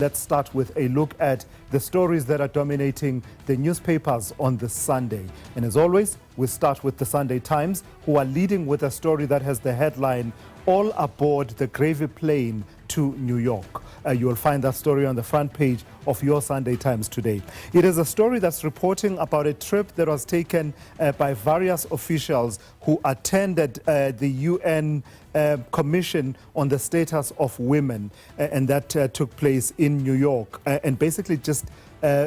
Let's start with a look at the stories that are dominating the newspapers on this Sunday. And as always, we start with the Sunday Times, who are leading with a story that has the headline, "All Aboard the Gravy Plane to New York." You will find that story on the front page of your Sunday Times today. It is a story that's reporting about a trip that was taken by various officials who attended the UN Commission on the Status of Women, and that took place in New York, and basically just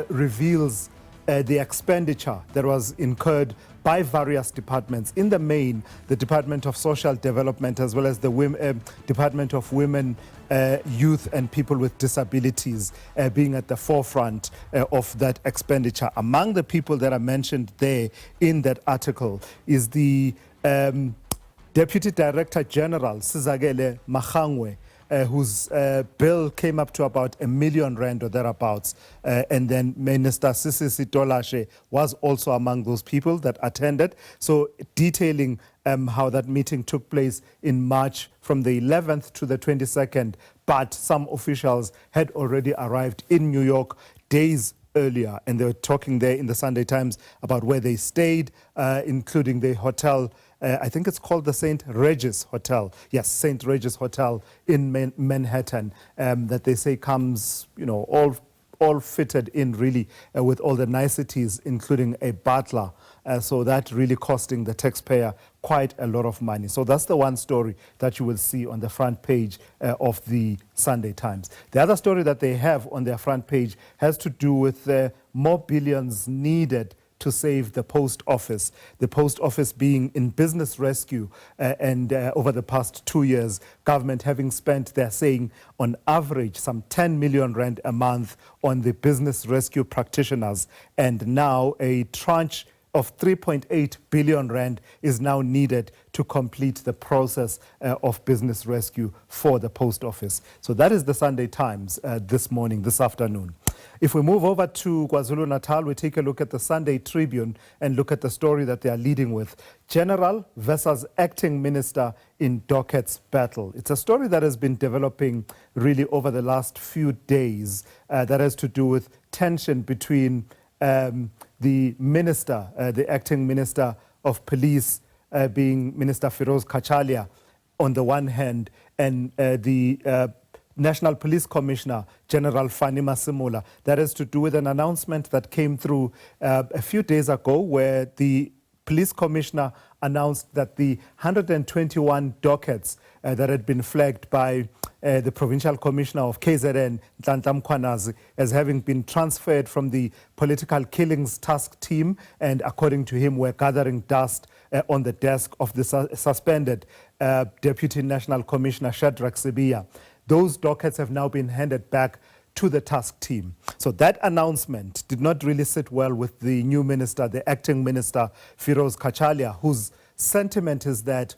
reveals the expenditure that was incurred by various departments. In the main, the Department of Social Development, as well as the Department of Women, Youth and People with Disabilities, being at the forefront of that expenditure. Among the people that are mentioned there in that article is the Deputy Director General, Sizakele Magangwe, whose bill came up to about R1 million or thereabouts. And then Minister Sisisi Tolashe was also among those people that attended. So detailing how that meeting took place in March from the 11th to the 22nd, but some officials had already arrived in New York days earlier, and they were talking there in the Sunday Times about where they stayed, including the hotel. I think it's called the St. Regis Hotel. Yes, St. Regis Hotel in Manhattan, that they say comes, all fitted in really with all the niceties, including a butler. So that really costing the taxpayer quite a lot of money. So that's the one story that you will see on the front page of the Sunday Times. The other story that they have on their front page has to do with more billions needed to save the post office. The post office being in business rescue, and over the past 2 years, government having spent, they're saying, on average, some 10 million rand a month on the business rescue practitioners. And now a tranche of 3.8 billion rand is now needed to complete the process of business rescue for the post office. So that is the Sunday Times this afternoon. If we move over to KwaZulu-Natal, we take a look at the Sunday Tribune and look at the story that they are leading with. General versus acting minister in dockets battle. It's a story that has been developing really over the last few days that has to do with tension between the minister, the acting minister of police, being Minister Firoz Kachalia on the one hand, and the National Police Commissioner, General Fani Masemola. That has to do with an announcement that came through a few days ago, where the police commissioner announced that the 121 dockets that had been flagged by the provincial commissioner of KZN, Nhlanhla Mkhwanazi, as having been transferred from the political killings task team, and according to him, were gathering dust on the desk of the suspended Deputy National Commissioner Shadrack Sibiya. Those dockets have now been handed back to the task team. So that announcement did not really sit well with the new minister, the acting minister, Firoz Kachalia, whose sentiment is that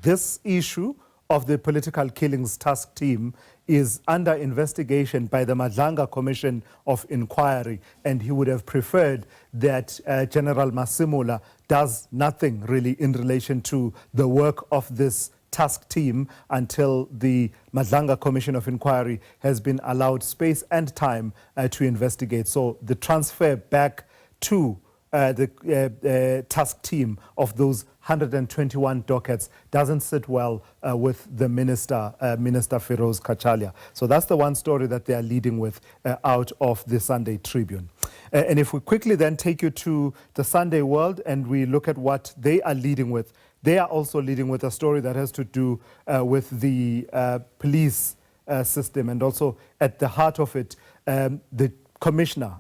this issue of the political killings task team is under investigation by the Madlanga Commission of Inquiry, and he would have preferred that General Masemola does nothing really in relation to the work of this task team until the Madlanga Commission of Inquiry has been allowed space and time to investigate. So the transfer back to the task team of those 121 dockets doesn't sit well with the minister, Minister Firoz Kachalia. So that's the one story that they are leading with out of the Sunday Tribune. And if we quickly then take you to the Sunday World and we look at what they are leading with, they are also leading with a story that has to do with the police system, and also at the heart of it, the Commissioner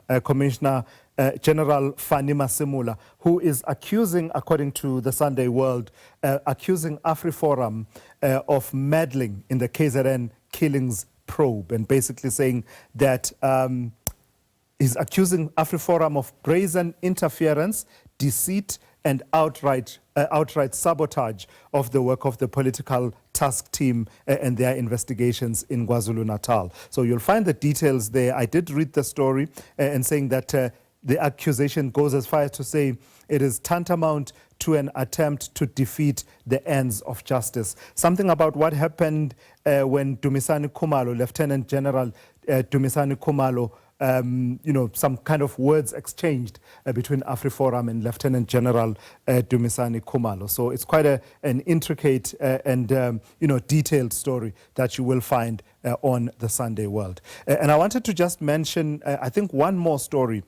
General Fani Masemola, who is accusing, according to the Sunday World, accusing AfriForum of meddling in the KZN killings probe, and basically saying that he's accusing AfriForum of brazen interference, deceit, and outright sabotage of the work of the political task team and their investigations in KwaZulu-Natal. So you'll find the details there. I did read the story and saying that the accusation goes as far as to say it is tantamount to an attempt to defeat the ends of justice. Something about what happened when Dumisani Khumalo, Lieutenant General, Dumisani Khumalo, some kind of words exchanged between AfriForum and Lieutenant General Dumisani Khumalo. So it's quite an intricate and detailed story that you will find on the Sunday World. And I wanted to just mention, I think, one more story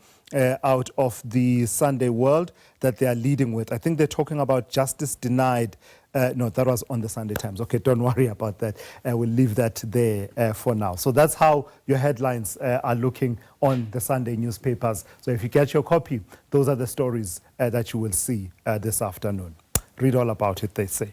out of the Sunday World that they are leading with. I think they're talking about justice denied. No, that was on the Sunday Times. Okay, don't worry about that. We'll leave that there for now. So that's how your headlines are looking on the Sunday newspapers. So if you get your copy, those are the stories that you will see this afternoon. Read all about it, they say.